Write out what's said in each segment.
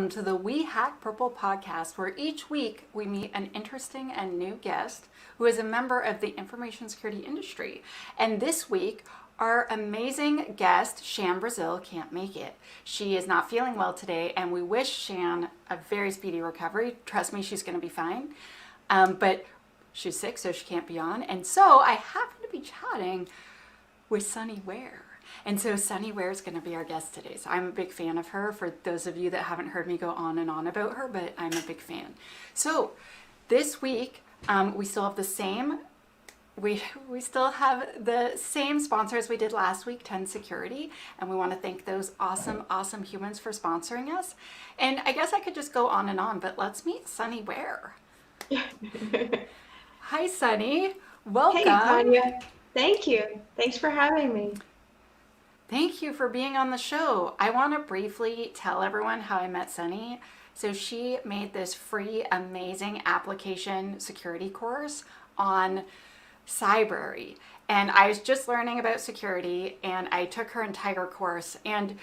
Welcome to the We Hack Purple podcast, where each week we meet an interesting and new guest who is a member of the information security industry. And this week, our amazing guest, Shan Brazil, can't make it. She is not feeling well today, and we wish Shan a very speedy recovery. Trust me, she's going to be fine. But she's sick, so she can't be on. And so I happen to be chatting with Sunny Ware. And so Sunny Ware is going to be our guest today. So I'm a big fan of her, for those of you that haven't heard me go on and on about her, but I'm a big fan. So this week, we still have the same sponsors we did last week, 10 Security, and we want to thank those awesome humans for sponsoring us. And I guess I could just go on and on, but let's meet Sunny Ware. Hi, Sunny. Welcome. Hey, Tanya. Thank you. Thanks for having me. Thank you for being on the show. I want to briefly tell everyone how I met Sunny. So she made this free, amazing application security course on Cybrary. And I was just learning about security, and I took her entire course, and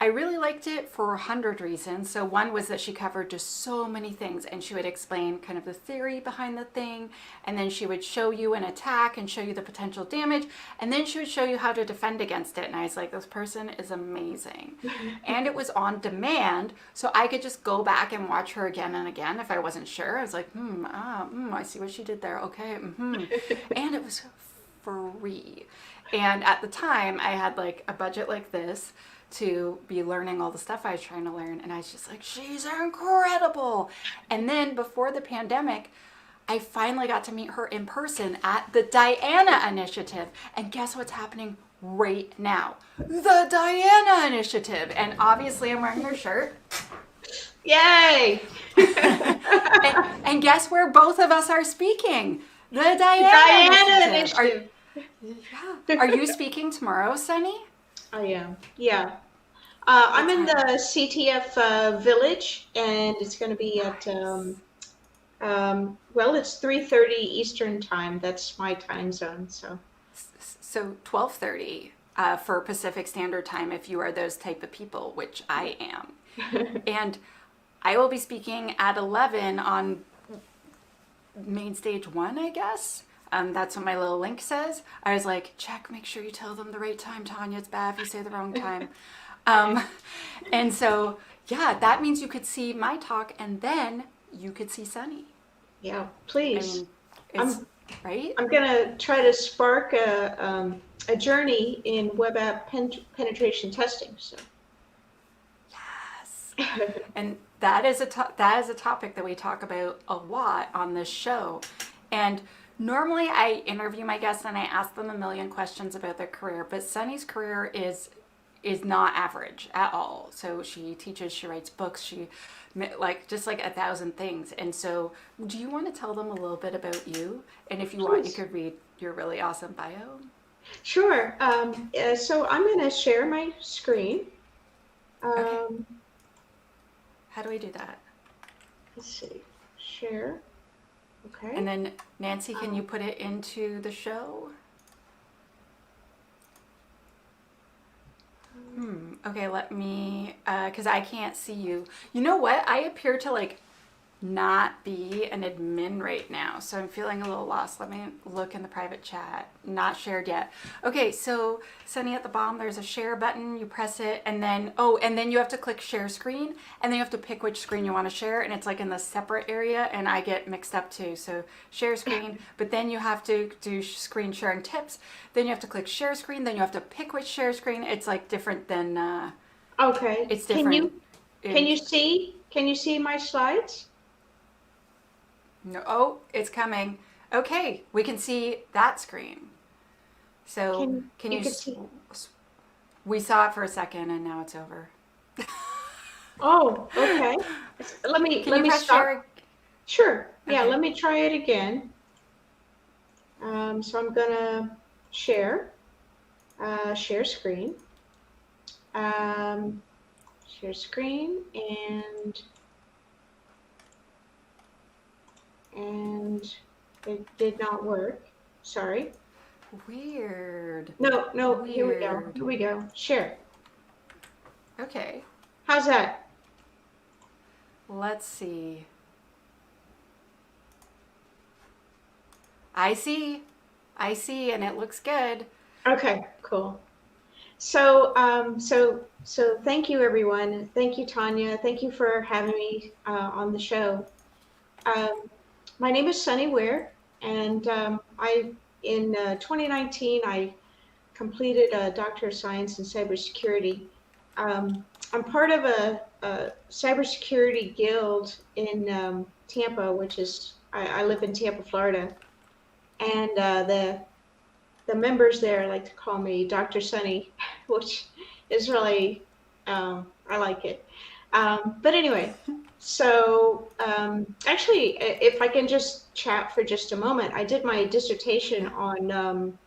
I really liked it for 100 reasons. So one was that she covered just so many things, and she would explain kind of the theory behind the thing, and then she would show you an attack and show you the potential damage, and then she would show you how to defend against it. And I was like, this person is amazing. And it was on demand, so I could just go back and watch her again and again if I wasn't sure. I was like, I see what she did there. Okay. And it was free. And at the time, I had like a budget like this to be learning all the stuff I was trying to learn. And I was just like, she's incredible. And then before the pandemic, I finally got to meet her in person at the Diana Initiative. And guess what's happening right now? The Diana Initiative. And obviously I'm wearing her shirt. Yay! and guess where both of us are speaking? The Diana Initiative. Are you speaking tomorrow, Sunny? I am. Yeah. I'm in the CTF village, and it's going to be at, it's 3:30 Eastern time. That's my time zone. So 12:30 for Pacific Standard Time if you are those type of people, which I am. And I will be speaking at 11 on main stage 1, I guess. That's what my little link says. I was like, make sure you tell them the right time, Tanya. It's bad if you say the wrong time. And so, yeah, that means you could see my talk, and then you could see Sunny. Yeah, please. Right? I'm going to try to spark a journey in web app penetration testing. So. Yes. And that is a topic that we talk about a lot on this show. And normally I interview my guests and I ask them a million questions about their career, but Sunny's career is not average at all. So she teaches, she writes books, she just 1,000 things. And so do you want to tell them a little bit about you? And if you want, you could read your really awesome bio. Sure. So I'm going to share my screen. Okay. How do I do that? Let's see. Share. Okay. And then Nancy, can you put it into the show? Okay, let me, because I can't see you. You know what? I appear to not be an admin right now, so I'm feeling a little lost. Let me look in the private chat. Not shared yet. Okay, so Sunny, at the bottom there's a share button. You press it, and then you have to click share screen, and then you have to pick which screen you want to share, and it's in the separate area, and I get mixed up too. So share screen, but then you have to do screen sharing tips. Then you have to click share screen. Then you have to pick which share screen. It's different than. Okay. It's different. Can you see my slides? No, oh, it's coming. Okay, we can see that screen. So can you see? We saw it for a second, and now it's over. Oh, okay. Let me stop. Share? Sure. Yeah, okay. Let me try it again. So I'm gonna share screen. Share screen and it did not work. Sorry. Weird. No, Weird. Here we go. Share. Okay. How's that? Let's see. I see, and it looks good. Okay, cool. So thank you, everyone. Thank you, Tanya. Thank you for having me on the show. Um, my name is Sunny Ware, and in 2019 I completed a Doctor of Science in Cybersecurity. I'm part of a cybersecurity guild in Tampa, which is I live in Tampa, Florida, and the members there like to call me Dr. Sunny, which is really, I like it. But anyway, so actually, if I can just chat for just a moment, I did my dissertation on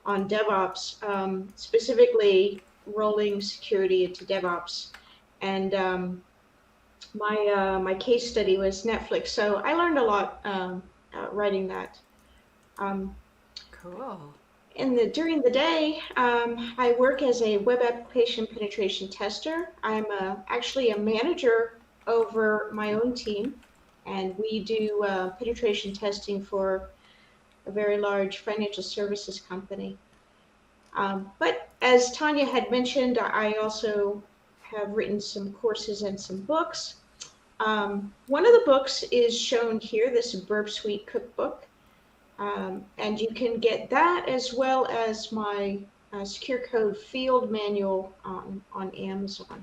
DevOps, specifically rolling security into DevOps, and my case study was Netflix. So I learned a lot writing that. Um, Cool. During the day, I work as a web application penetration tester. I'm actually a manager over my own team, and we do penetration testing for a very large financial services company. But as Tanya had mentioned, I also have written some courses and some books. One of the books is shown here, this Burp Suite cookbook. And you can get that as well as my secure code field manual on Amazon.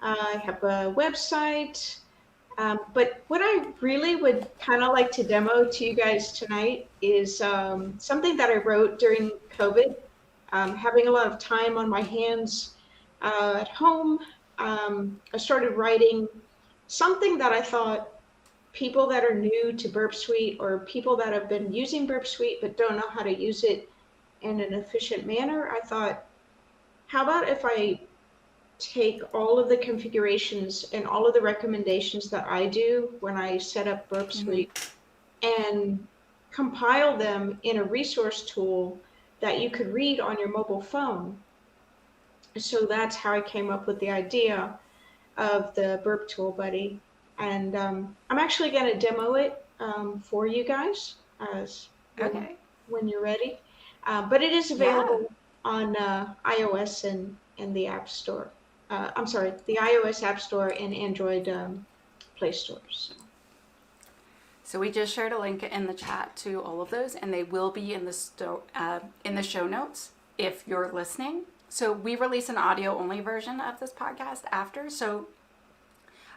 I have a website, but what I really would kind of like to demo to you guys tonight is something that I wrote during COVID. Having a lot of time on my hands at home, I started writing something that I thought people that are new to Burp Suite or people that have been using Burp Suite but don't know how to use it in an efficient manner, I thought, how about if I take all of the configurations and all of the recommendations that I do when I set up Burp Suite and compile them in a resource tool that you could read on your mobile phone. So that's how I came up with the idea of the Burp Tool Buddy. And I'm actually going to demo it for you guys when you're ready. But it is available on iOS and the App Store. I'm sorry, the iOS App Store and Android Play Stores. So we just shared a link in the chat to all of those, and they will be in the show notes if you're listening. So we release an audio-only version of this podcast after, so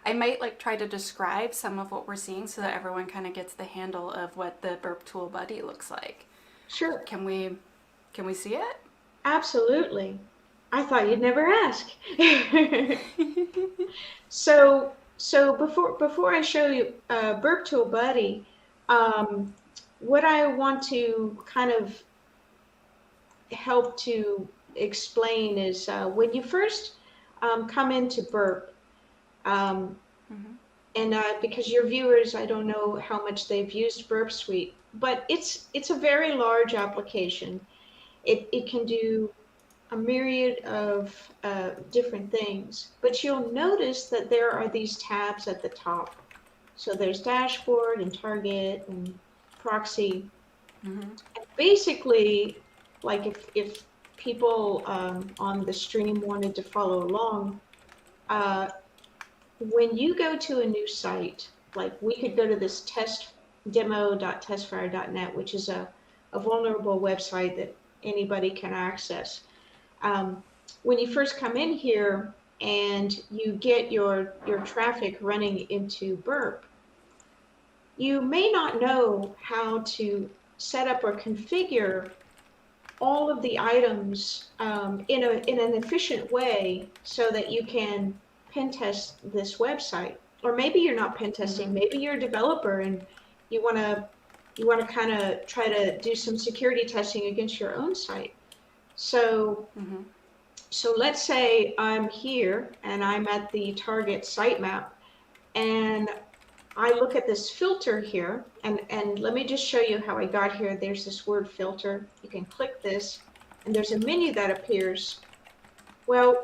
I might try to describe some of what we're seeing so that everyone kind of gets the handle of what the Burp Tool Buddy looks like. Sure. Can we see it? Absolutely. I thought you'd never ask. So before I show you Burp Tool Buddy, what I want to kind of help to explain is when you first come into Burp, and because your viewers, I don't know how much they've used Burp Suite, but it's a very large application. It can do a myriad of different things, but you'll notice that there are these tabs at the top. So there's dashboard and target and proxy. And basically, like if people on the stream wanted to follow along, when you go to a new site, like we could go to this demo.testfire.net, which is a vulnerable website that anybody can access. When you first come in here and you get your traffic running into Burp, you may not know how to set up or configure all of the items in an efficient way so that you can pen test this website. Or maybe you're not pen testing, maybe you're a developer and you want to kind of try to do some security testing against your own site. So so let's say I'm here and I'm at the target sitemap and I look at this filter here, and let me just show you how I got here. There's this word filter. You can click this and there's a menu that appears. Well,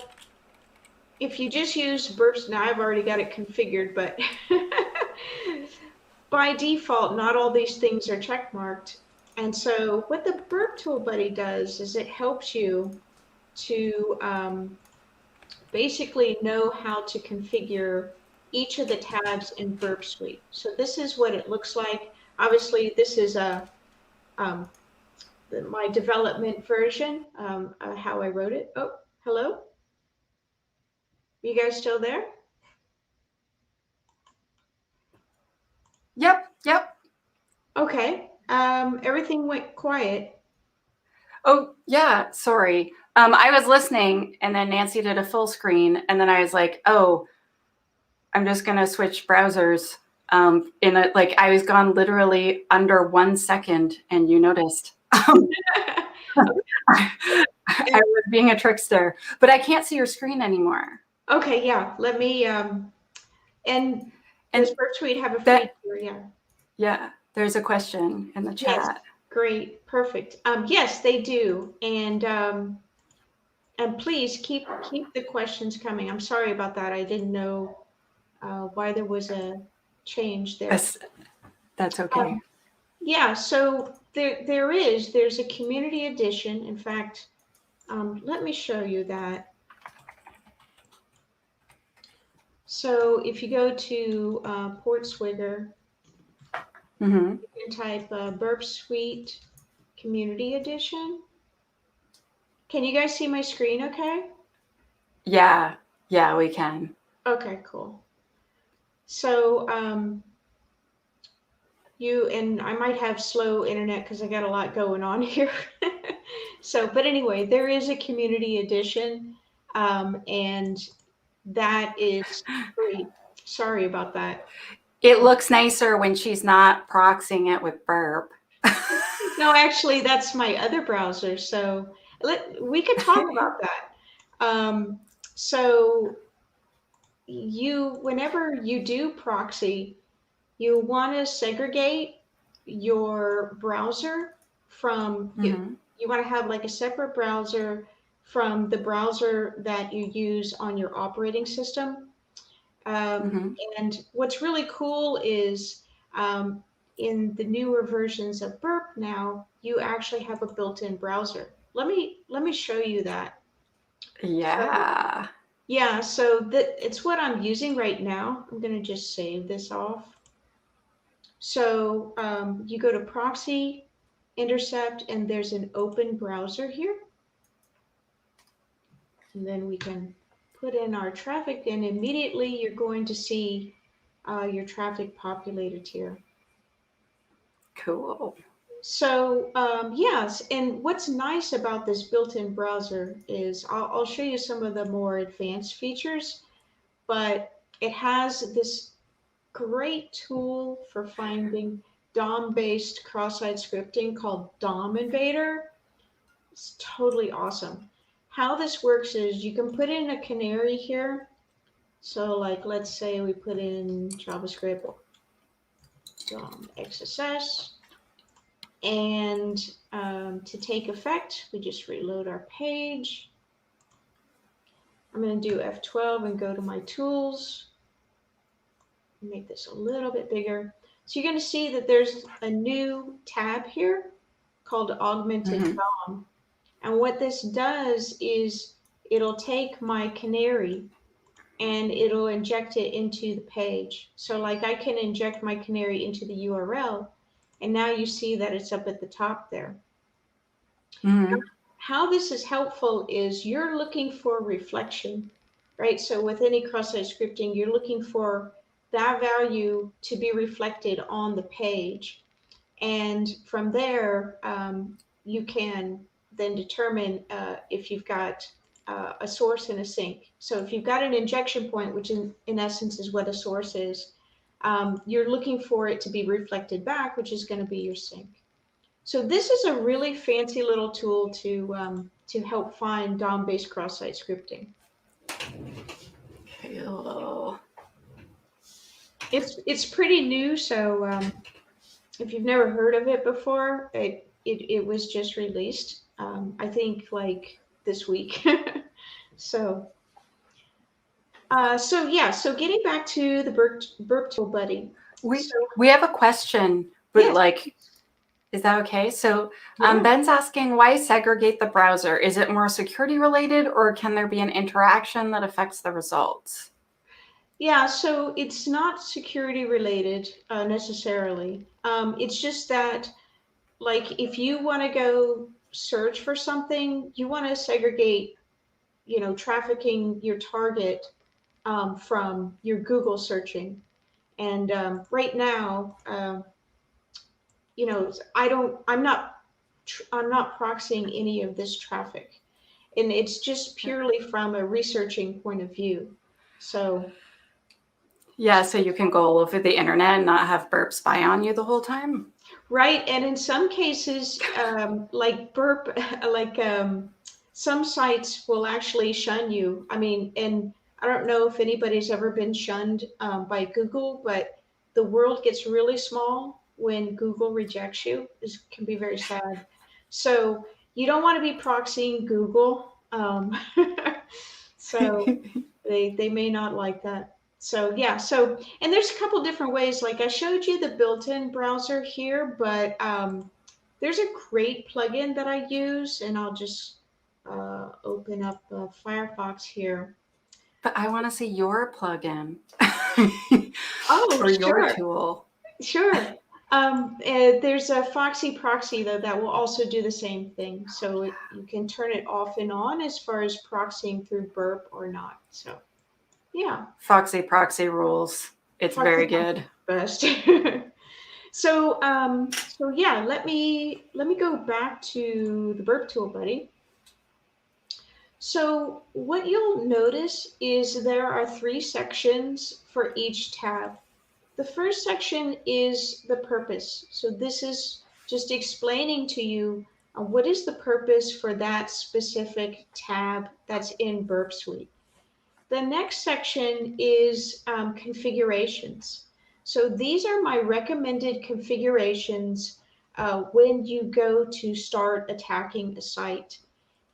if you just use Burps, now I've already got it configured, but by default, not all these things are check marked. And so what the Burp Tool Buddy does is it helps you to basically know how to configure each of the tabs in Burp Suite. So this is what it looks like. Obviously, this is um, my development version, how I wrote it. Oh, hello? You guys still there? Yep. Okay. Everything went quiet. Oh, yeah, sorry. I was listening and then Nancy did a full screen and then I was like, oh, I'm just going to switch browsers. I was gone literally under 1 second and you noticed. I was being a trickster, but I can't see your screen anymore. Okay, yeah. Let me, and does Burp Suite have a feature? Yeah. Yeah, there's a question in the chat. Yes, great, perfect. Yes, they do. And please keep the questions coming. I'm sorry about that. I didn't know why there was a change there. That's okay. Yeah, so there's a community edition. In fact, let me show you that. So if you go to Portswigger, you can type Burp Suite Community Edition. Can you guys see my screen okay? Yeah, we can. Okay, cool. So and I might have slow internet because I got a lot going on here. So, but anyway, there is a community edition, and that is free. Sorry about that. It looks nicer when she's not proxying it with Burp. No, actually, that's my other browser. So we could talk about that. So whenever you do proxy, you want to segregate your browser from you want to have like a separate browser from the browser that you use on your operating system. And what's really cool is in the newer versions of Burp now, you actually have a built-in browser. Let me show you that. Yeah. So it's what I'm using right now. I'm going to just save this off. So you go to proxy, intercept, and there's an open browser here. And then we can put in our traffic, and immediately you're going to see your traffic populated here. Cool. So yes, and what's nice about this built-in browser is I'll show you some of the more advanced features, but it has this great tool for finding DOM-based cross-site scripting called DOM Invader. It's totally awesome. How this works is you can put in a canary here. So like, let's say we put in JavaScript DOM XSS. And to take effect, we just reload our page. I'm going to do F12 and go to my tools. Make this a little bit bigger. So you're going to see that there's a new tab here called Augmented DOM. And what this does is it'll take my canary and it'll inject it into the page. So like I can inject my canary into the URL, and now you see that it's up at the top there. How this is helpful is you're looking for reflection, right? So with any cross-site scripting, you're looking for that value to be reflected on the page. And from there, you can then determine if you've got a source and a sink. So if you've got an injection point, which in essence is what a source is, you're looking for it to be reflected back, which is going to be your sink. So this is a really fancy little tool to help find DOM-based cross-site scripting. Cool. It's pretty new, so if you've never heard of it before, it was just released. I think like this week. So So getting back to the Burp Tool Buddy. We So we have a question, but yes, like, is that okay? So yeah. Ben's asking, why segregate the browser? Is it more security related, or can there be an interaction that affects the results? Yeah, so it's not security related necessarily. It's just that, like, if you want to go search for something, you want to segregate, trafficking your target from your Google searching. And right now, I'm not proxying any of this traffic, and it's just purely from a researching point of view. So, Yeah, so you can go all over the internet and not have Burp spy on you the whole time. right, and in some cases, like Burp, like some sites will actually shun you. I mean, and I don't know if anybody's ever been shunned by Google, but the world gets really small when Google rejects you. It can be very sad. So you don't want to be proxying Google. So they may not like that. So yeah, so and there's a couple different ways. Like I showed you the built-in browser here, but there's a great plugin that I use, and I'll just open up Firefox here. But I want to see your plugin Oh, or your sure, tool. sure. There's a Foxy proxy though that will also do the same thing. So you can turn it off and on as far as proxying through Burp or not. So yeah, Foxy proxy rules. It's Foxy very proxy good. best. So yeah, let me go back to the Burp Tool Buddy. So what you'll notice is there are three sections for each tab. The first section is the purpose. So this is just explaining to you what is the purpose for that specific tab that's in Burp Suite. The next section is configurations. So these are my recommended configurations when you go to start attacking a site.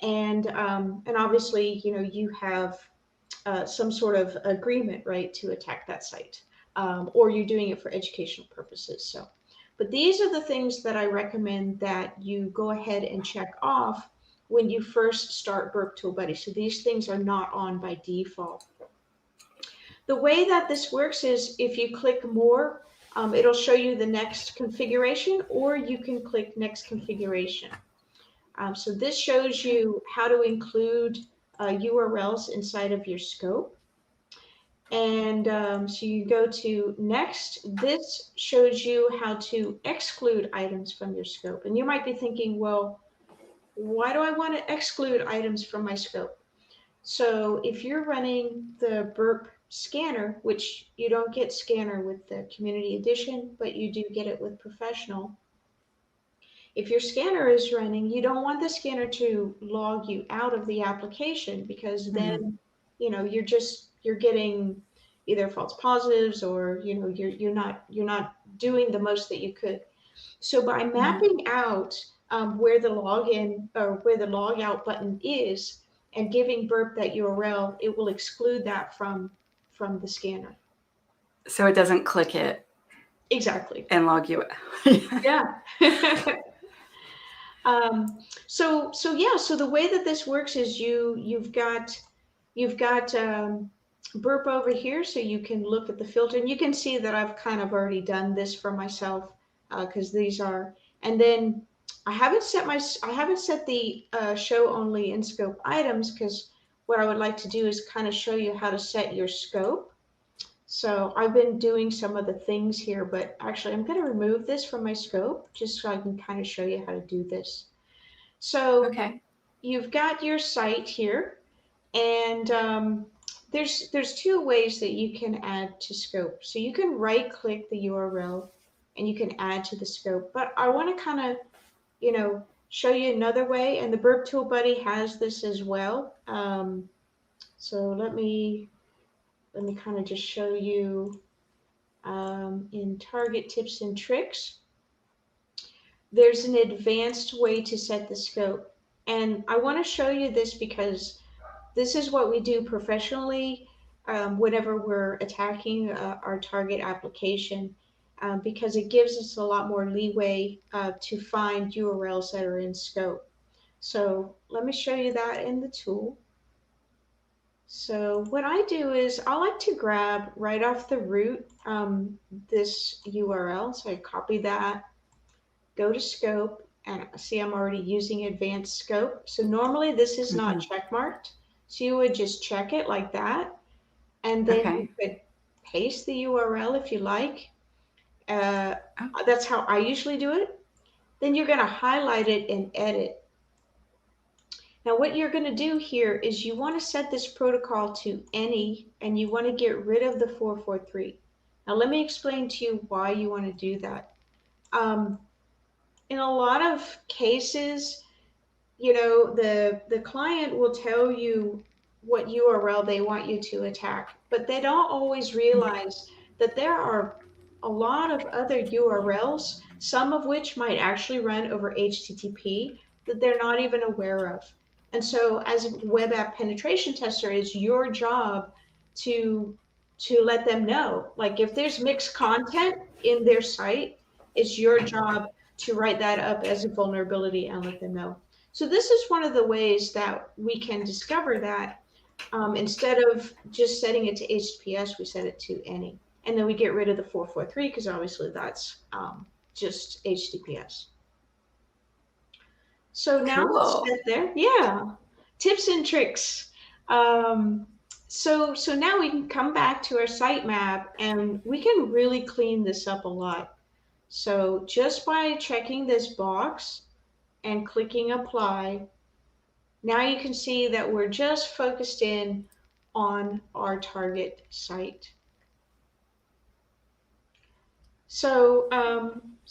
And obviously, you have some sort of agreement, right, to attack that site, or you're doing it for educational purposes. So, but these are the things that I recommend that you go ahead and check off when you first start Burp Tool Buddy. So these things are not on by default. The way that this works is if you click more, it'll show you the next configuration, or you can click next configuration. So this shows you how to include URLs inside of your scope. And so you go to next. This shows you how to exclude items from your scope. And you might be thinking, well, why do I want to exclude items from my scope? So if you're running the Burp scanner, which you don't get scanner with the community edition, but you do get it with professional. If your scanner is running, you don't want the scanner to log you out of the application, because Mm-hmm. then, you're getting either false positives, or you're not doing the most that you could. So by Mm-hmm. mapping out where the login or where the logout button is, and giving Burp that URL, it will exclude that from the scanner. So it doesn't click it Exactly. and log you out. Yeah. So yeah, so the way that this works is you've got Burp over here, so you can look at the filter, and you can see that I've kind of already done this for myself, because these are, and then I haven't set the show only in scope items, because what I would like to do is kind of show you how to set your scope. So I've been doing some of the things here, but actually I'm going to remove this from my scope just so I can kind of show you how to do this. So Okay. you've got your site here, and there's two ways that you can add to scope. So you can right click the URL and you can add to the scope. But I want to kind of, show you another way, and the Burp Tool Buddy has this as well. So let me kind of just show you in target tips and tricks. There's an advanced way to set the scope. And I want to show you this because this is what we do professionally. whenever we're attacking our target application, because it gives us a lot more leeway to find URLs that are in scope. So let me show you that in the tool. So what I do is I like to grab right off the root this URL. So I copy that, go to scope, and see I'm already using advanced scope. So normally this is not checkmarked. So you would just check it like that. And then you Okay. could paste the URL if you like. Uh, Oh, that's how I usually do it. Then you're going to highlight it and edit. Now what you're going to do here is you want to set this protocol to any, and you want to get rid of the 443. Now let me explain to you why you want to do that. In a lot of cases, the client will tell you what URL they want you to attack, but they don't always realize that there are a lot of other URLs, some of which might actually run over HTTP that they're not even aware of. And so as a web app penetration tester, it's your job to let them know. Like if there's mixed content in their site, it's your job to write that up as a vulnerability and let them know. So this is one of the ways that we can discover that. Instead of just setting it to HTTPS, we set it to any. And then we get rid of the 443 because obviously that's just HTTPS. So now let's cool. get there. Yeah, tips and tricks. So now we can come back to our sitemap and we can really clean this up a lot. So just by checking this box and clicking apply, now you can see that we're just focused in on our target site. So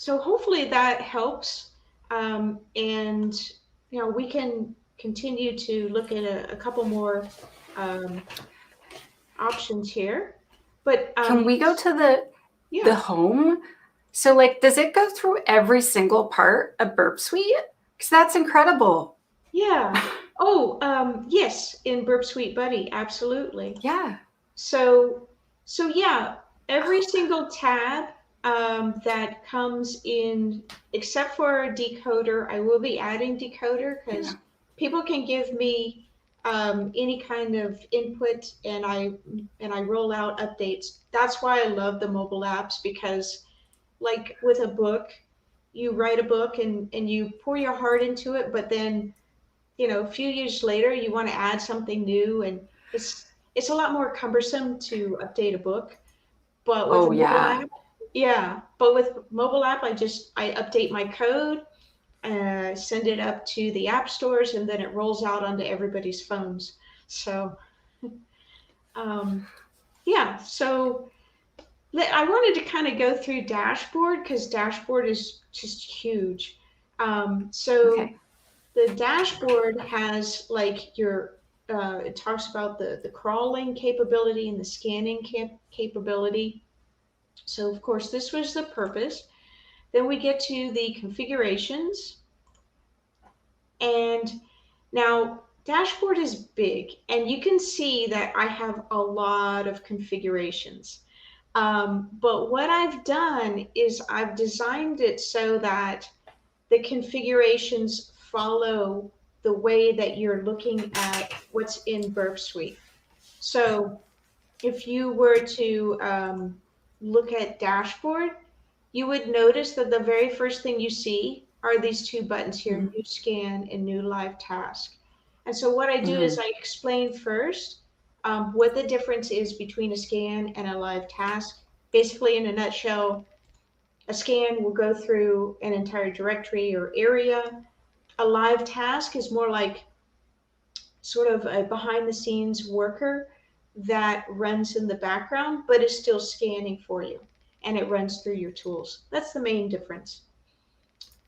hopefully that helps, and we can continue to look at a couple more um, options here. But Can we go to the yeah, home? So like, does it go through every single part of Burp Suite? Because that's incredible. yeah. Oh, yes, in Burp Suite Buddy, absolutely. Yeah. So yeah, every single tab that comes in, except for decoder, I will be adding decoder Yeah. because people can give me any kind of input, and I roll out updates. That's why I love the mobile apps, because like with a book, you write a book and you pour your heart into it, but then a few years later you want to add something new, and it's a lot more cumbersome to update a book. But with a Oh, mobile yeah. app, yeah, but with mobile app, I update my code, send it up to the app stores, and then it rolls out onto everybody's phones. So um, yeah, so I wanted to kind of go through dashboard because dashboard is just huge. So Okay. the dashboard has like it talks about the crawling capability and the scanning capability. So of course this was the purpose. Then we get to the configurations, and now dashboard is big, and you can see that I have a lot of configurations. But what I've done is I've designed it so that the configurations follow the way that you're looking at what's in Burp Suite. So if you were to look at dashboard, you would notice that the very first thing you see are these two buttons here, new scan and new live task. And so what I do is Mm-hmm. I explain first what the difference is between a scan and a live task. Basically, in a nutshell, a scan will go through an entire directory or area. A live task is more like sort of a behind the scenes worker that runs in the background, but is still scanning for you, and it runs through your tools. That's the main difference.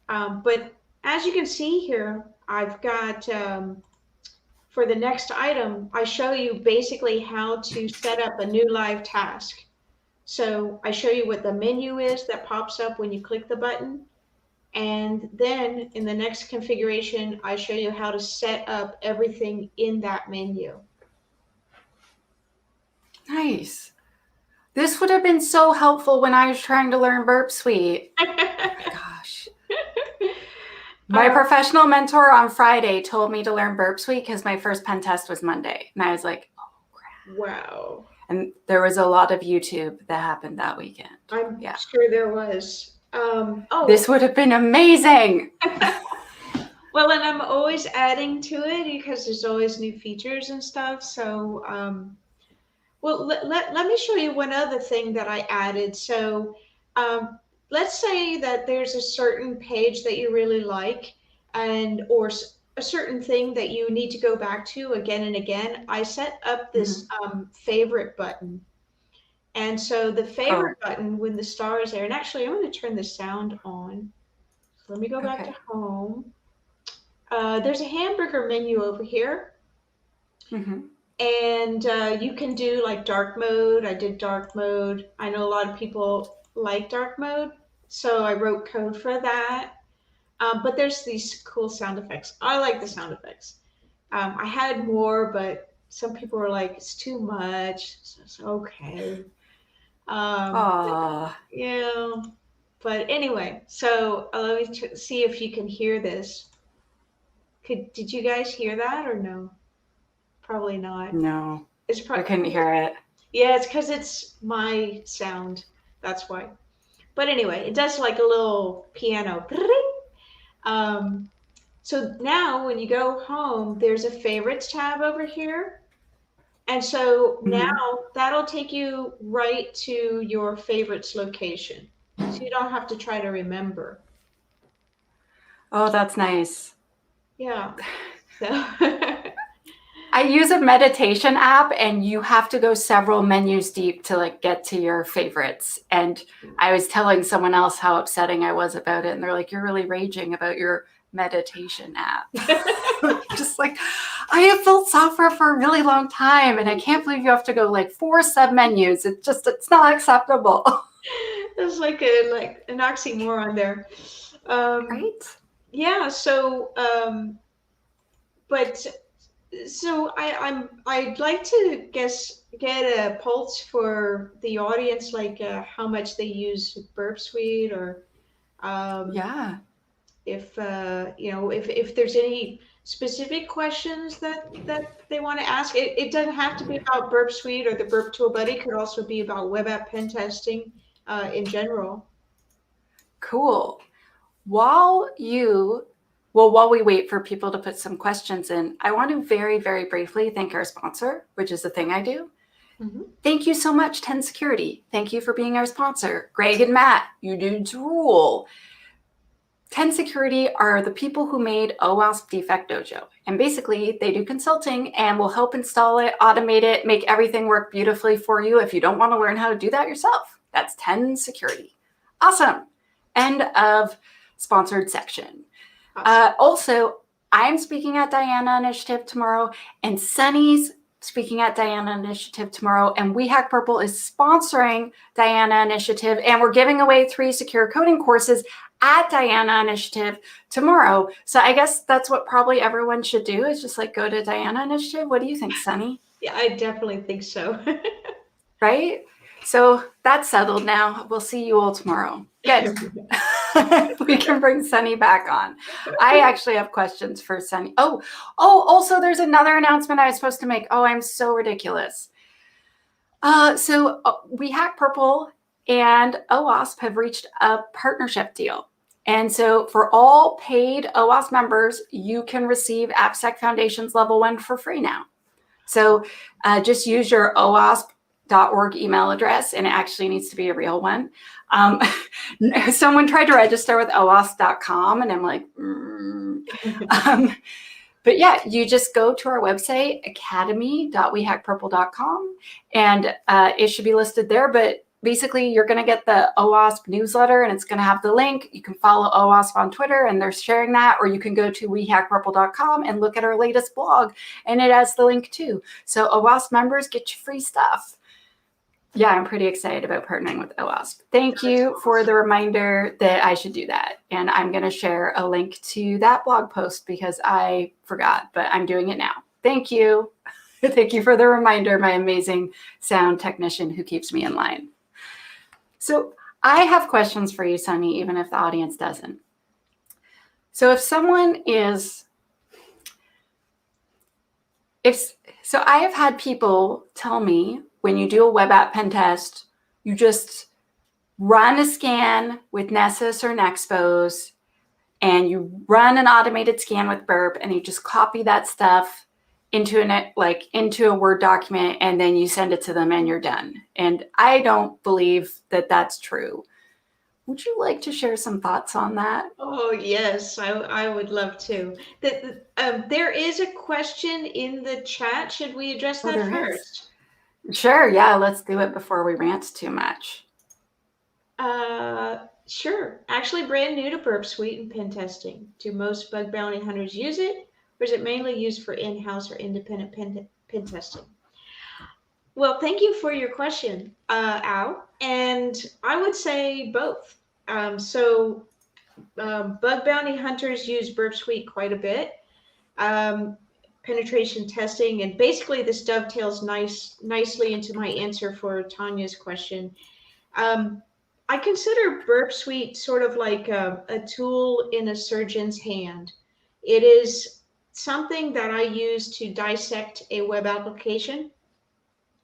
But as you can see here, I've got, for the next item, I show you basically how to set up a new live task. So I show you what the menu is that pops up when you click the button. And then in the next configuration, I show you how to set up everything in that menu. Nice. This would have been so helpful when I was trying to learn Burp Suite. Oh my gosh. My professional mentor on Friday told me to learn Burp Suite because my first pen test was Monday. And I was like, oh, crap. Wow. And there was a lot of YouTube that happened that weekend. I'm sure there was. This would have been amazing. Well, and I'm always adding to it because there's always new features and stuff. So, well, let me show you one other thing that I added. So, let's say that there's a certain page that you really like, and or a certain thing that you need to go back to again and again. I set up this favorite button. And so the favorite button, when the star is there, and actually I'm going to turn the sound on. So let me go back to home. There's a hamburger menu over here. And you can do like dark mode. I did dark mode. I know a lot of people like dark mode, so I wrote code for that. But there's these cool sound effects. I like the sound effects. I had more, but some people were like, it's too much. So it's okay. Yeah. But anyway, so let me see if you can hear this. Did you guys hear that or no? Probably not. No. It's probably, I couldn't hear it. Yeah, it's because it's my sound. That's why. But anyway, it does like a little piano. So now when you go home, there's a favorites tab over here. And so now that'll take you right to your favorites location. So you don't have to try to remember. Oh, that's nice. Yeah. So I use a meditation app, and you have to go several menus deep to like get to your favorites. And I was telling someone else how upsetting I was about it, and they're like, "You're really raging about your meditation app." Just like, I have built software for a really long time, and I can't believe you have to go like 4 sub menus. It's not acceptable. It's like an oxymoron there. Right? Yeah. So, but so I'd like to get a pulse for the audience, like how much they use Burp Suite, or if if there's any specific questions that they want to ask. It doesn't have to be about Burp Suite or the Burp Tool Buddy. It could also be about web app pen testing in general. Cool. While we wait for people to put some questions in, I want to very, very briefly thank our sponsor, which is the thing I do. Thank you so much, 10 Security. Thank you for being our sponsor. Greg and Matt, you dudes rule. 10 Security are the people who made OWASP Defect Dojo. And basically, they do consulting and will help install it, automate it, make everything work beautifully for you if you don't want to learn how to do that yourself. That's 10 Security. Awesome. End of sponsored section. Awesome. Also, I'm speaking at Diana Initiative tomorrow, and Sunny's speaking at Diana Initiative tomorrow, and We Hack Purple is sponsoring Diana Initiative, and we're giving away 3 secure coding courses at Diana Initiative tomorrow. So I guess that's what probably everyone should do, is just like go to Diana Initiative. What do you think, Sunny? Yeah, I definitely think so. Right? So that's settled now. We'll see you all tomorrow. Good. We can bring Sunny back on. I actually have questions for Sunny. Oh, also there's another announcement I was supposed to make. Oh, I'm so ridiculous. So We Hack Purple and OWASP have reached a partnership deal. And so for all paid OWASP members, you can receive AppSec Foundations Level 1 for free now. So just use your OWASP.org email address, and it actually needs to be a real one. Someone tried to register with OWASP.com, and I'm like, but yeah, you just go to our website, academy.wehackpurple.com, and it should be listed there. But basically, you're going to get the OWASP newsletter, and it's going to have the link. You can follow OWASP on Twitter, and they're sharing that, or you can go to wehackpurple.com and look at our latest blog, and it has the link too. So OWASP members get you free stuff. Yeah, I'm pretty excited about partnering with OWASP. Thank you for the reminder that I should do that. And I'm going to share a link to that blog post because I forgot, but I'm doing it now. Thank you. Thank you for the reminder, my amazing sound technician who keeps me in line. So I have questions for you, Sunny, even if the audience doesn't. So if someone is, so I have had people tell me when you do a web app pen test, you just run a scan with Nessus or Nexpose, and you run an automated scan with Burp, and you just copy that stuff into a Word document, and then you send it to them and you're done. And I don't believe that that's true. Would you like to share some thoughts on that? Oh, yes, I would love to. There is a question in the chat. Should we address that first? Sure, yeah, let's do it before we rant too much. Sure. Actually, brand new to Burp Suite and pen testing. Do most bug bounty hunters use it, or is it mainly used for in-house or independent pen testing? Well, thank you for your question, Al. And I would say both. Bug bounty hunters use Burp Suite quite a bit. Penetration testing, and basically this dovetails nicely into my answer for Tanya's question. I consider Burp Suite sort of like a tool in a surgeon's hand. It is something that I use to dissect a web application,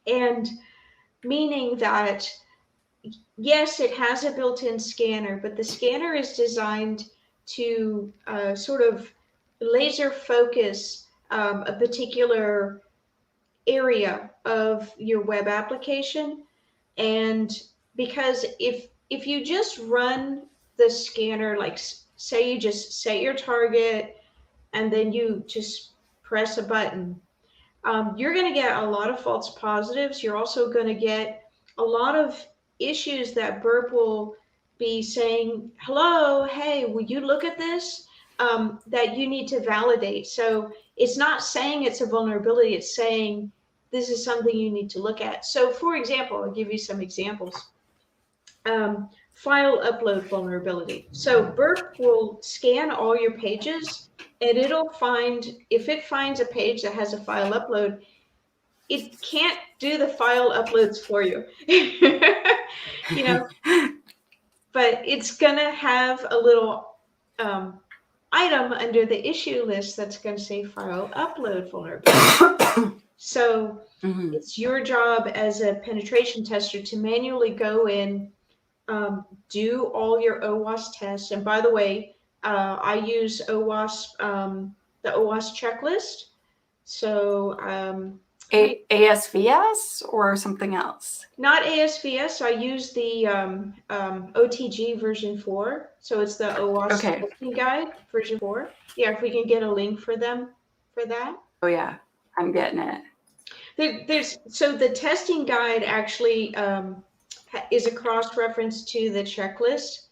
and meaning that, yes, it has a built-in scanner, but the scanner is designed to sort of laser focus a particular area of your web application. And because if you just run the scanner, like say you just set your target and then you just press a button, you're going to get a lot of false positives. You're also going to get a lot of issues that Burp will be saying, hello, hey, will you look at this? That you need to validate. So it's not saying it's a vulnerability, it's saying this is something you need to look at. So for example, I'll give you some examples. File upload vulnerability. So Burp will scan all your pages, and it'll find, if it finds a page that has a file upload, it can't do the file uploads for you. You know, but it's gonna have a little item under the issue list that's going to say file upload vulnerability. So it's your job as a penetration tester to manually go in, do all your OWASP tests. And by the way, I use OWASP, the OWASP checklist. So ASVS or something else? Not ASVS. I use the OTG version 4. So it's the OWASP testing guide version 4. Yeah, if we can get a link for them for that. Oh yeah, I'm getting it. So the testing guide actually is a cross-reference to the checklist.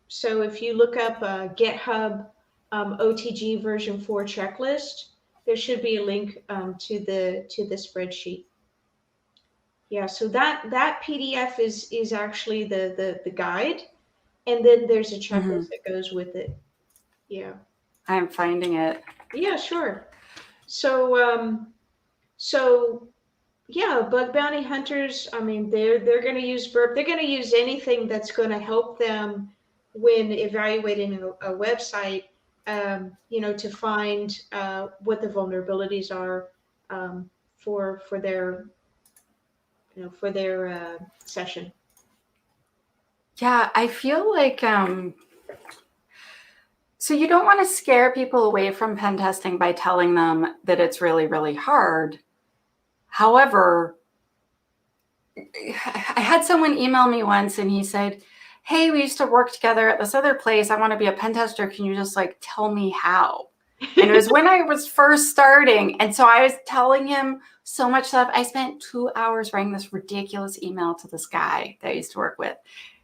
So if you look up GitHub OTG version 4 checklist, there should be a link to the spreadsheet. Yeah, so that PDF is actually the guide, and then there's a checklist that goes with it. Yeah, I'm finding it. Yeah, sure. So yeah, bug bounty hunters, I mean, they're going to use Burp. They're going to use anything that's going to help them when evaluating a website, to find what the vulnerabilities are for their session. Yeah, I feel like so you don't want to scare people away from pen testing by telling them that it's really, really hard. However, I had someone email me once and he said, hey, we used to work together at this other place. I want to be a pen tester. Can you just tell me how? And it was when I was first starting. And so I was telling him so much stuff. I spent 2 hours writing this ridiculous email to this guy that I used to work with.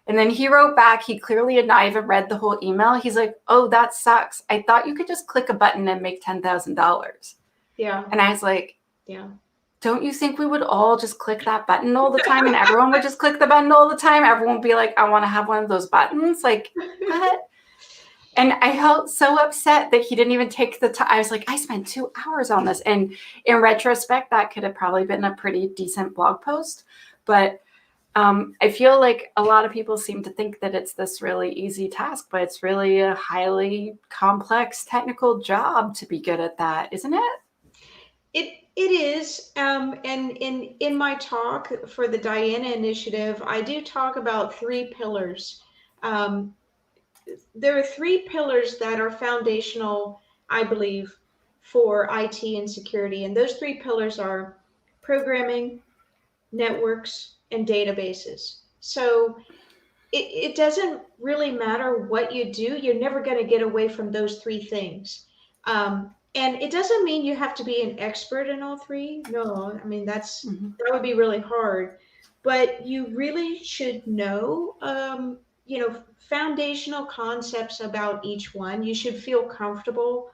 And then he wrote back, he clearly had not even read the whole email. He's like, oh, that sucks. I thought you could just click a button and make $10,000. Yeah. And I was like, yeah. Don't you think we would all just click that button all the time and everyone would just click the button all the time? Everyone would be like, I want to have one of those buttons. Like, what? And I felt so upset that he didn't even take the time. I was like, I spent 2 hours on this. And in retrospect, that could have probably been a pretty decent blog post. But I feel like a lot of people seem to think that it's this really easy task, but it's really a highly complex technical job to be good at that, isn't it? It is, and in my talk for the Diana Initiative, I do talk about three pillars. Um, there are three pillars that are foundational, I believe, for IT and security, and those three pillars are programming, networks, and databases. So it doesn't really matter what you do, you're never going to get away from those three things. And it doesn't mean you have to be an expert in all three. No, I mean, that would be really hard. But you really should know, foundational concepts about each one. You should feel comfortable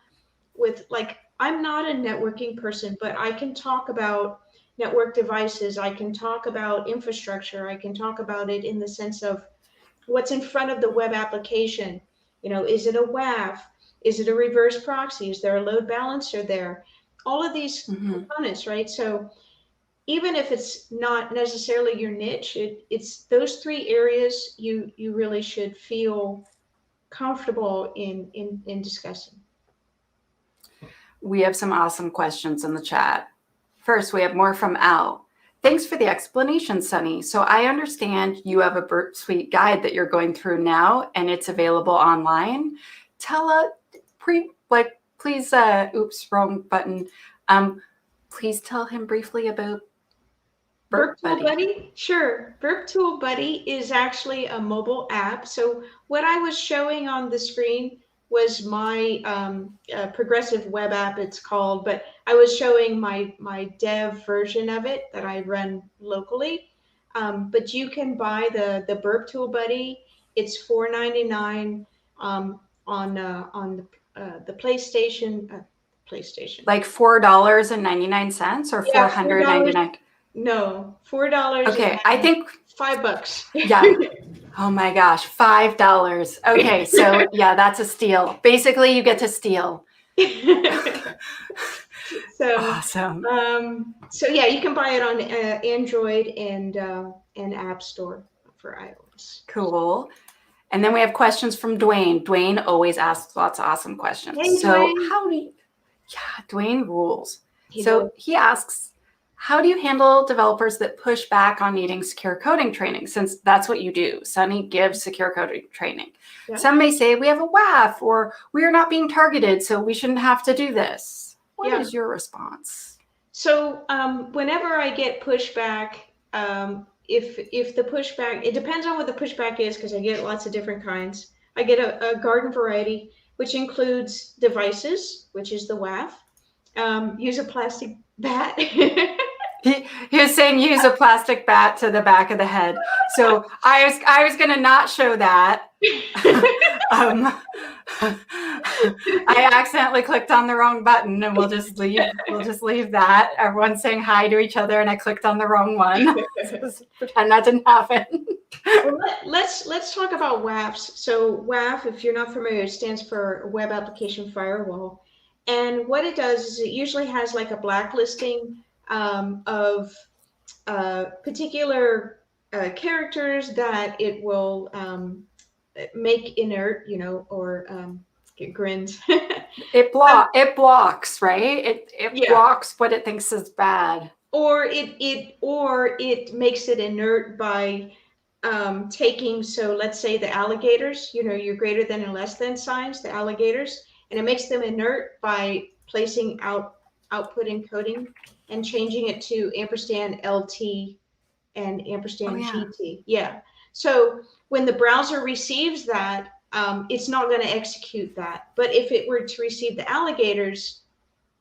with, like, I'm not a networking person, but I can talk about network devices. I can talk about infrastructure. I can talk about it in the sense of what's in front of the web application. Is it a WAF? Is it a reverse proxy? Is there a load balancer there? All of these components, right? So even if it's not necessarily your niche, it's those three areas you really should feel comfortable in discussing. We have some awesome questions in the chat. First, we have more from Al. Thanks for the explanation, Sunny. So I understand you have a Burp Suite guide that you're going through now, and it's available online. Please, oops, wrong button. Please tell him briefly about Burp Tool Buddy. Buddy? Sure. Burp Tool Buddy is actually a mobile app. So what I was showing on the screen was my progressive web app, it's called, but I was showing my dev version of it that I run locally. But you can buy the Burp Tool Buddy. It's $4.99 on the PlayStation. Like $4.99 or Yeah, $4.99? No, $4. Okay, I think $5. Yeah. Oh my gosh, $5. Okay, so yeah, that's a steal. Basically, you get to steal. So awesome. So yeah, you can buy it on Android and App Store for iOS. Cool. And then we have questions from Dwayne. Dwayne always asks lots of awesome questions. Hey, so Dwayne. Dwayne rules. He asks, how do you handle developers that push back on needing secure coding training, since that's what you do? Sunny gives secure coding training. Yeah. Some may say we have a WAF or we are not being targeted, so we shouldn't have to do this. What is your response? So whenever I get pushback, if the pushback, it depends on what the pushback is, because I get lots of different kinds. I get a garden variety, which includes devices, which is the WAF. Use a plastic bat. He was saying use a plastic bat to the back of the head. So I was going to not show that. I accidentally clicked on the wrong button, and we'll just leave that. Everyone's saying hi to each other, and I clicked on the wrong one. Just pretend that didn't happen. Well, let's talk about WAFs. So WAF, if you're not familiar, stands for Web Application Firewall. And what it does is it usually has like a blacklisting of particular characters that it will make inert, or it grins. It blocks, right? It blocks what it thinks is bad. Or it makes it inert by taking, so let's say the alligators, your greater than and less than signs, the alligators, and it makes them inert by placing output encoding and changing it to ampersand LT and ampersand GT. Yeah. So when the browser receives that, it's not going to execute that. But if it were to receive the alligators,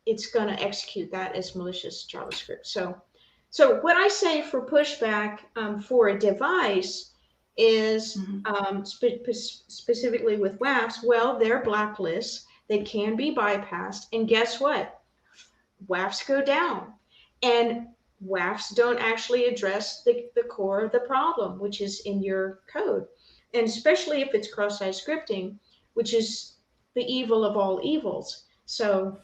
it's going to execute that as malicious JavaScript. So what I say for pushback for a device is specifically with WAFs, well, they're blacklists. They can be bypassed. And guess what? WAFs go down. And WAFs don't actually address the core of the problem, which is in your code. And especially if it's cross-site scripting, which is the evil of all evils. So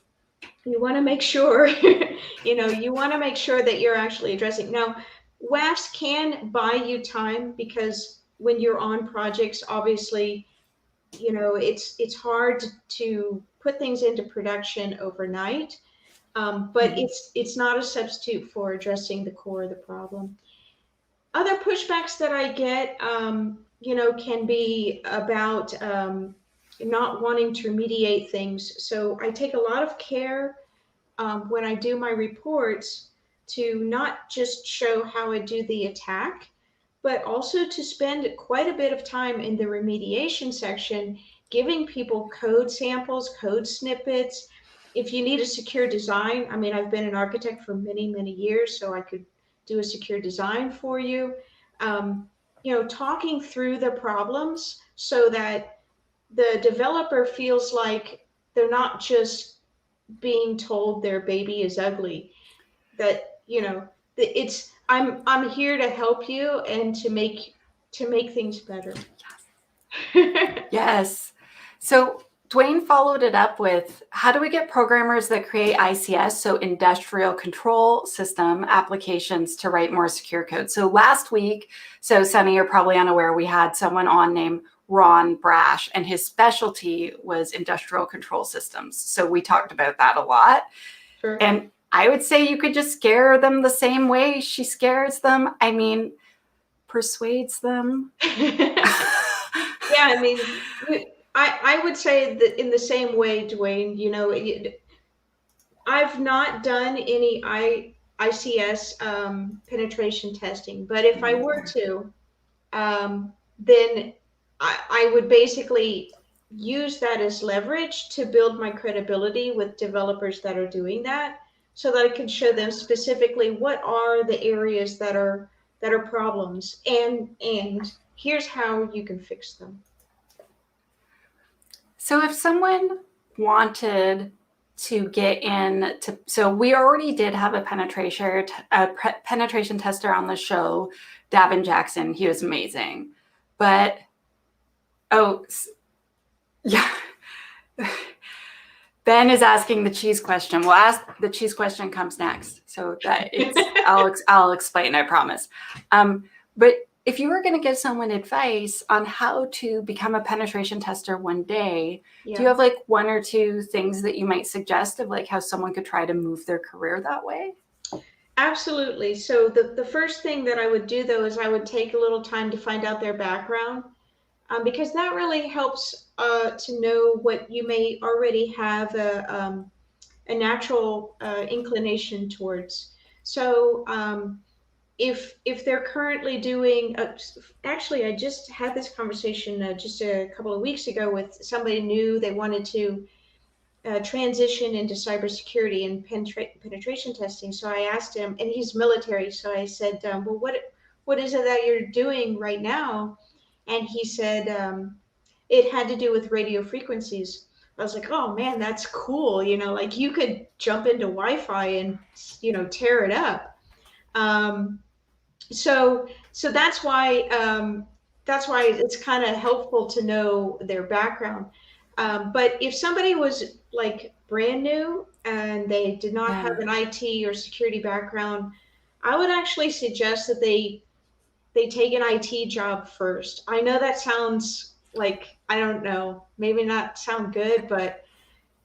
you want to make sure, you want to make sure that you're actually addressing. Now, WAFs can buy you time because when you're on projects, obviously, it's hard to put things into production overnight. But it's not a substitute for addressing the core of the problem. Other pushbacks that I get, can be about not wanting to remediate things. So I take a lot of care when I do my reports to not just show how I do the attack, but also to spend quite a bit of time in the remediation section, giving people code samples, code snippets. If you need a secure design, I mean, I've been an architect for many, many years, so I could do a secure design for you. Talking through the problems so that the developer feels like they're not just being told their baby is ugly, that it's I'm here to help you and to make things better. Yes. So Dwayne followed it up with, how do we get programmers that create ICS, so industrial control system applications, to write more secure code? So last week, so Sunny, you're probably unaware, we had someone on named Ron Brash, and his specialty was industrial control systems. So we talked about that a lot. Sure. And I would say you could just scare them the same way she scares them. I mean, persuades them. Yeah, I mean, I would say that in the same way, Dwayne, I've not done any ICS penetration testing, but if I were to, then I would basically use that as leverage to build my credibility with developers that are doing that, so that I can show them specifically what are the areas that are problems, and here's how you can fix them. So if someone wanted to get in to, so we already did have a penetration tester on the show, Davin Jackson. He was amazing. But, yeah. Ben is asking the cheese question. We'll ask the cheese question comes next. So that I'll explain, I promise. But if you were going to give someone advice on how to become a penetration tester one day, do you have like one or two things that you might suggest of like how someone could try to move their career that way? Absolutely. So the first thing that I would do, though, is I would take a little time to find out their background, because that really helps to know what you may already have a natural inclination towards. So if they're currently doing, actually, I just had this conversation just a couple of weeks ago with somebody new. They wanted to transition into cybersecurity and penetration testing. So I asked him, and he's military. So I said, well, what is it that you're doing right now? And he said it had to do with radio frequencies. I was like, oh man, that's cool. Like you could jump into Wi-Fi and tear it up. So that's why it's kind of helpful to know their background. But if somebody was like brand new and they did not have an IT or security background, I would actually suggest that they take an IT job first. I know that sounds like, I don't know, maybe not sound good, but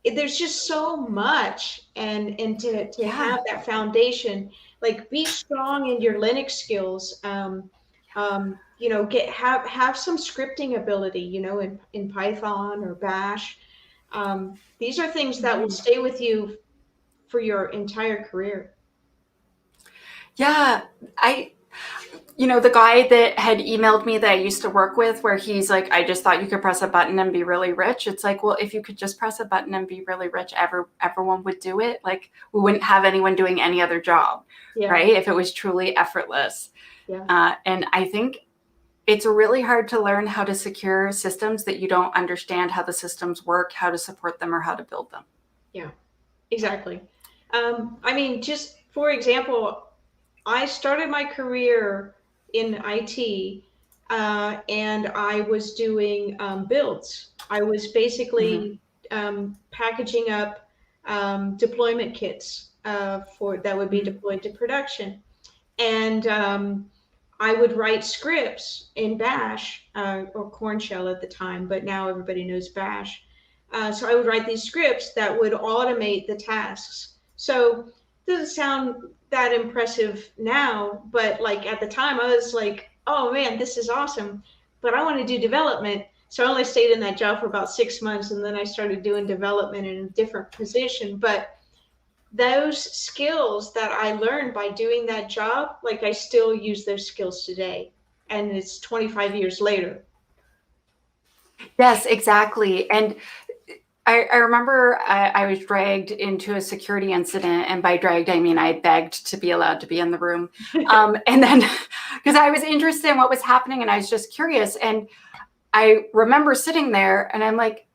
there's just so much, and to have that foundation, like be strong in your Linux skills, have some scripting ability, in Python or Bash. These are things that will stay with you for your entire career. Yeah, the guy that had emailed me that I used to work with, where he's like, I just thought you could press a button and be really rich. It's like, well, if you could just press a button and be really rich, everyone would do it. Like we wouldn't have anyone doing any other job, right? If it was truly effortless. Yeah. And I think it's really hard to learn how to secure systems that you don't understand how the systems work, how to support them, or how to build them. Yeah, exactly. I mean, just for example, I started my career in IT and I was doing builds. I was Mhm. basically packaging up deployment kits for that would be Mhm. deployed to production, and I would write scripts in Bash or Corn Shell at the time, but now everybody knows Bash. So I would write these scripts that would automate the tasks. So it doesn't sound that impressive now, but like at the time I was like, oh man, this is awesome, but I want to do development. So I only stayed in that job for about 6 months, and then I started doing development in a different position. But those skills that I learned by doing that job, like I still use those skills today. And it's 25 years later. Yes, exactly. And I remember I was dragged into a security incident, and by dragged, I mean I begged to be allowed to be in the room. And then, because I was interested in what was happening and I was just curious. And I remember sitting there and I'm like,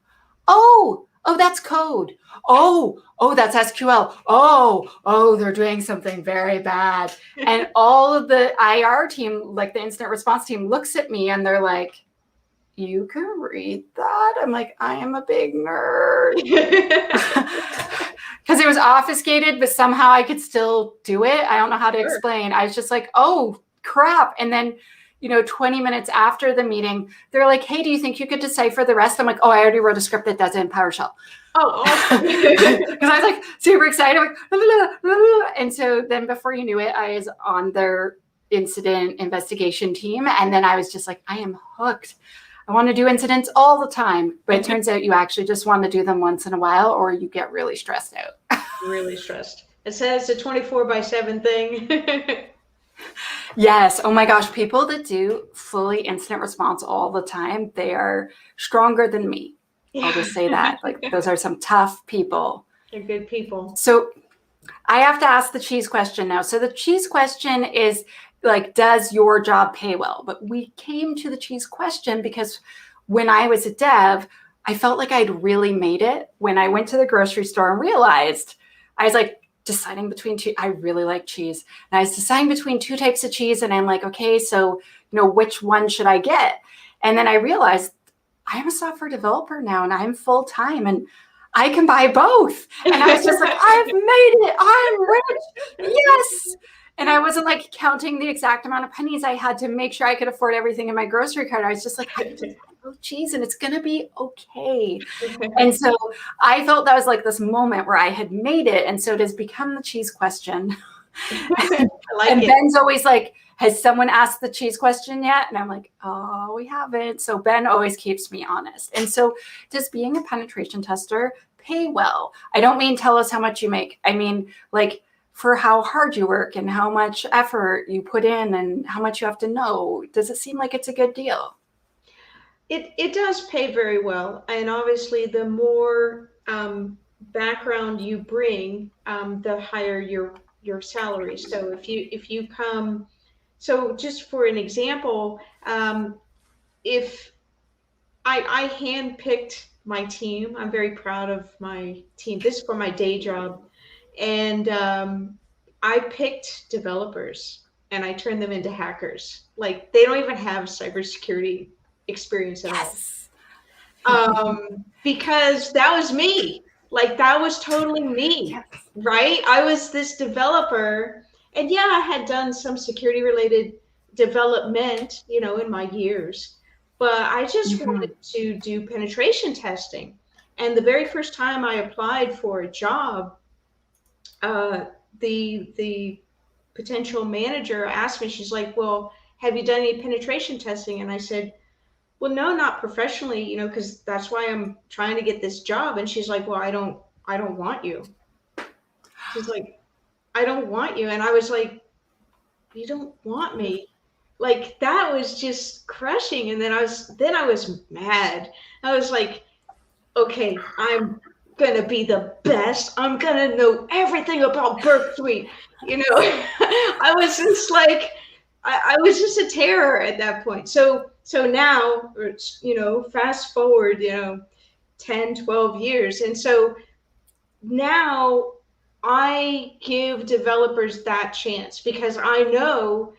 oh, that's code. Oh, that's SQL. Oh, they're doing something very bad. And all of the IR team, like the incident response team, looks at me and they're like, you can read that? I'm like, I am a big nerd. Because it was obfuscated, but somehow I could still do it. I don't know how to explain. I was just like, oh, crap. And then, 20 minutes after the meeting, they're like, hey, do you think you could decipher the rest? I'm like, oh, I already wrote a script that does it in PowerShell. Oh, awesome. Because I was like super excited. I'm like, and so then before you knew it, I was on their incident investigation team. And then I was just like, I am hooked. I want to do incidents all the time. But it turns out you actually just want to do them once in a while or you get really stressed out. Really stressed. It says it's a 24/7 thing. Yes. Oh my gosh. People that do fully incident response all the time, they are stronger than me. I'll just say that. Like those are some tough people. They're good people. So I have to ask the cheese question now. So the cheese question is like, does your job pay well? But we came to the cheese question because when I was a dev, I felt like I'd really made it when I went to the grocery store and realized I was like deciding between two. I really like cheese. And I was deciding between two types of cheese. And I'm like, okay, so, which one should I get? And then I realized I'm a software developer now and I'm full time and I can buy both. And I was just like, I've made it. I'm rich. Yes. And I wasn't like counting the exact amount of pennies I had to make sure I could afford everything in my grocery cart. I was just like, I can just buy both cheese and it's going to be okay. And so I felt that was like this moment where I had made it. And so it has become the cheese question. I like and it. Ben's always like, has someone asked the cheese question yet? And I'm like, oh, we haven't. So Ben always keeps me honest. And so does being a penetration tester pay well? I don't mean tell us how much you make. I mean, like for how hard you work and how much effort you put in and how much you have to know. Does it seem like it's a good deal? It does pay very well. And obviously the more background you bring, the higher your salary. So if you come, so just for an example, if I handpicked my team, I'm very proud of my team. This is for my day job, and I picked developers and I turned them into hackers. Like they don't even have cybersecurity experience at all. Yes. Because that was me. Like that was totally me, Yes. right? I was this developer, and yeah, I had done some security related development, in my years, but I just wanted to do penetration testing. And the very first time I applied for a job, the potential manager asked me, she's like, "Well, have you done any penetration testing?" And I said, well, no, not professionally, because that's why I'm trying to get this job. And she's like, well, I don't want you. She's like, I don't want you. And I was like, you don't want me. Like that was just crushing. And then I was mad. I was like, okay, I'm gonna be the best. I'm gonna know everything about Burp Suite. I was just like, I was just a terror at that point. So now, fast forward, 10, 12 years. And so now I give developers that chance because I know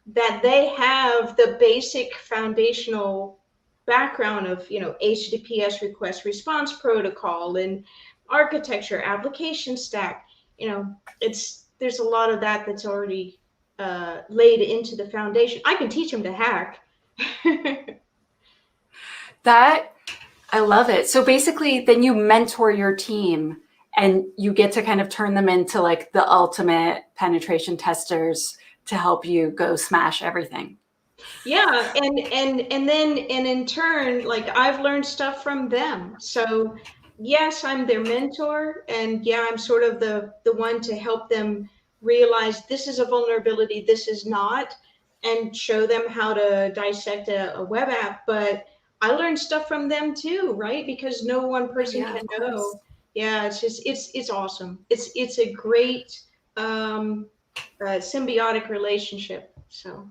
that they have the basic foundational background of, HTTPS request response protocol and architecture, application stack. There's a lot of that that's already laid into the foundation. I can teach them to hack. That, I love it. So basically, then you mentor your team and you get to kind of turn them into like the ultimate penetration testers to help you go smash everything. Yeah, and in turn, like I've learned stuff from them. So yes, I'm their mentor, and yeah, I'm sort of the one to help them realize this is a vulnerability, this is not, and show them how to dissect a web app. But I learned stuff from them too, right? Because no one Oh, person yeah, can of course. know. Yeah, it's awesome. It's a great symbiotic relationship. So.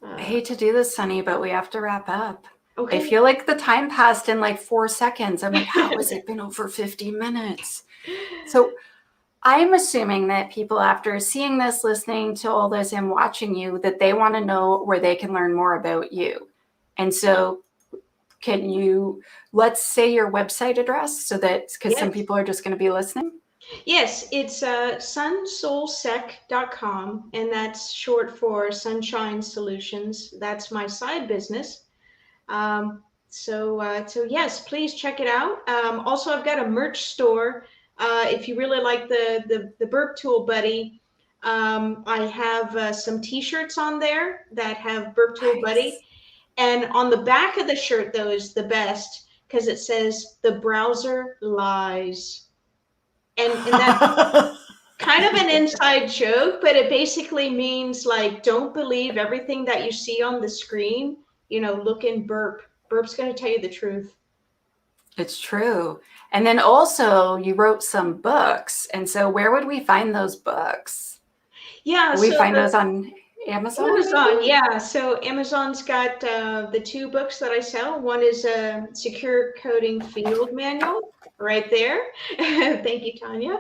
I Uh, hate to do this, Sunny, but we have to wrap up. I okay. feel like the time passed in like 4 seconds. I'm like, how has it been over 50 minutes? So I'm assuming that people, after seeing this, listening to all this, and watching you, that they want to know where they can learn more about you. And so can you, let's say your website address so that, because some Yes. people are just going to be listening. Yes, it's sunsoulsec.com, and that's short for Sunshine Solutions. That's my side business. So yes, please check it out. Also, I've got a merch store. If you really like the Burp Tool Buddy, I have some T-shirts on there that have Burp Tool Nice. Buddy. And on the back of the shirt, though, is the best because it says "The browser lies," and that's kind of an inside joke, but it basically means like don't believe everything that you see on the screen. Look in Burp. Burp's going to tell you the truth. It's true. And then also you wrote some books. And so where would we find those books? Yeah, Would we so find the those on Amazon, Amazon, maybe? yeah. So Amazon's got the two books that I sell. One is a secure coding field manual right there. Thank you, Tanya.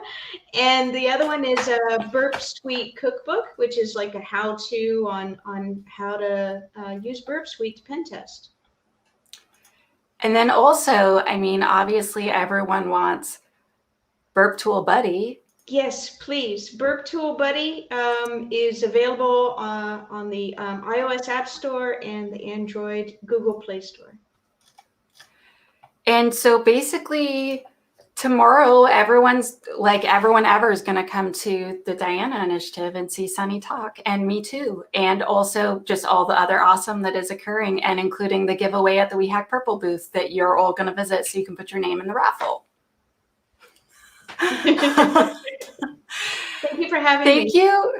And the other one is a Burp Suite cookbook, which is like a how-to on how to use Burp Suite to pen test. And then also, I mean, obviously everyone wants Burp Tool Buddy. Yes, please. Burp Tool Buddy is available on the iOS App Store and the Android Google Play Store. And so basically tomorrow, everyone ever is going to come to the Diana Initiative and see Sunny talk, and me too. And also just all the other awesome that is occurring, and including the giveaway at the We Hack Purple booth that you're all going to visit so you can put your name in the raffle. Thank you for having me. Thank you.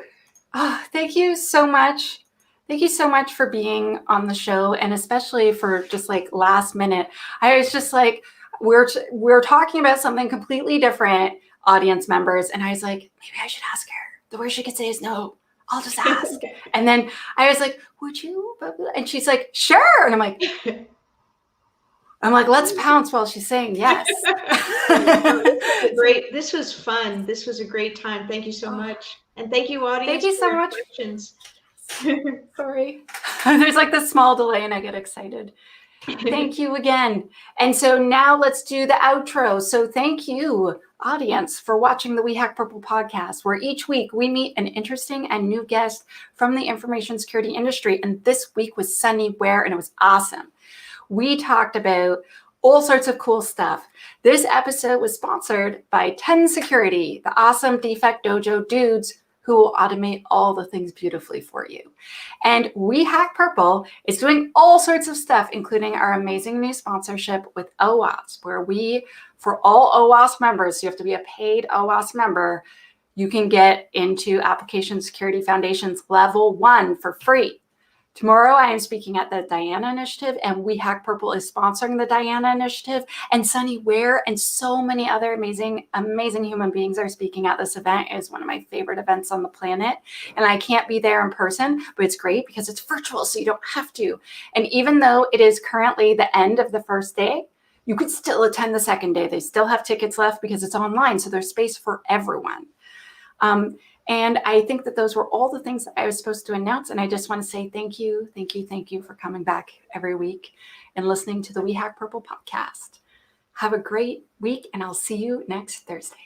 Oh, thank you so much. Thank you so much for being on the show, and especially for just like last minute. I was just like, we're talking about something completely different, audience members, and I was like, maybe I should ask her. The worst she could say is no. I'll just ask. And then I was like, would you? And she's like, sure. And I'm like, let's pounce while she's saying yes. This was fun. This was a great time. Thank you so much. And thank you, audience. Thank you so much. Questions. Sorry. There's like this small delay and I get excited. Thank you again. And so now let's do the outro. So thank you, audience, for watching the We Hack Purple podcast, where each week we meet an interesting and new guest from the information security industry. And this week was Sunny Ware, and it was awesome. We talked about all sorts of cool stuff. This episode was sponsored by 10 Security, the awesome Defect Dojo dudes who will automate all the things beautifully for you. And We Hack Purple is doing all sorts of stuff, including our amazing new sponsorship with OWASP, where we, for all OWASP members, so you have to be a paid OWASP member, you can get into Application Security Foundation's Level 1 for free. Tomorrow, I am speaking at the Diana Initiative, and We Hack Purple is sponsoring the Diana Initiative, and Sunny Ware and so many other amazing, amazing human beings are speaking at this event. It is one of my favorite events on the planet, and I can't be there in person, but it's great because it's virtual, so you don't have to. And even though it is currently the end of the first day, you could still attend the second day. They still have tickets left because it's online, so there's space for everyone. And I think that those were all the things that I was supposed to announce. And I just want to say thank you for coming back every week and listening to the We Hack Purple podcast. Have a great week, and I'll see you next Thursday.